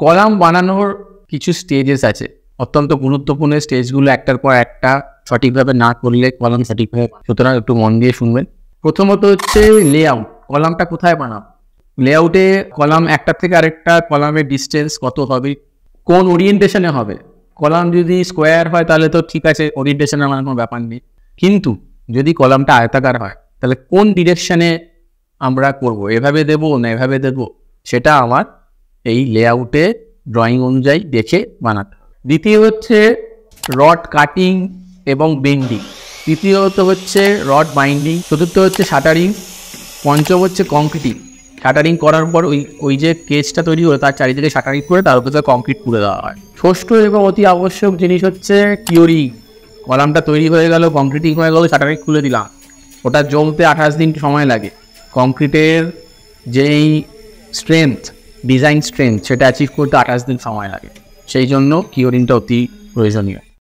Column বানানোর কিছু stages আছে, অত্যন্ত গুরুত্বপূর্ণ স্টেজগুলো একটার পর একটা সঠিকভাবে না করলে কলাম সঠিকভাবে, সুতরাং একটু মন দিয়ে শুনবেন। প্রথমত হচ্ছে লেআউট। কলামটা কোথায় বানাবো? লেআউটে কলাম একটার থেকে আরেকটা কলামের ডিস্টেন্স কত হবে, কোন ওরিয়েন্টেশনে হবে। কলাম যদি স্কোয়ার হয় তাহলে তো ঠিক আছে, ওরিয়েন্টেশনের আমার কোনো ব্যাপার নেই। কিন্তু যদি কলামটা আয়তাকার হয় তাহলে কোন ডিরেকশনে আমরা করব, এভাবে দেবো না এভাবে দেবো, সেটা আমার এই লেআউটে ড্রয়িং অনুযায়ী দেখে বানাতে হবে। দ্বিতীয় হচ্ছে রড কাটিং এবং বেন্ডিং। তৃতীয়ত হচ্ছে রড বাইন্ডিং। চতুর্থ হচ্ছে শাটারিং। পঞ্চম হচ্ছে কংক্রিটিং। শাটারিং করার পর ওই যে কেজটা তৈরি হলো তার চারিদিকে শাটারিং করে তার উপরে কংক্রিট করে দেওয়া হয়। ষষ্ঠ এবং অতি আবশ্যক জিনিস হচ্ছে কিউরিং। কলামটা তৈরি হয়ে গেল, কংক্রিটিং হয়ে গেল, শাটারিং খুলে দিলাম, ওটা জমতে 28 দিন সময় লাগে। কংক্রিটের যেই স্ট্রেংথ, ডিজাইন স্ট্রেংথ, সেটা অ্যাচিভ করতে 28 দিন সময় লাগে। সেই জন্য কিউরিংটা অতি প্রয়োজনীয়।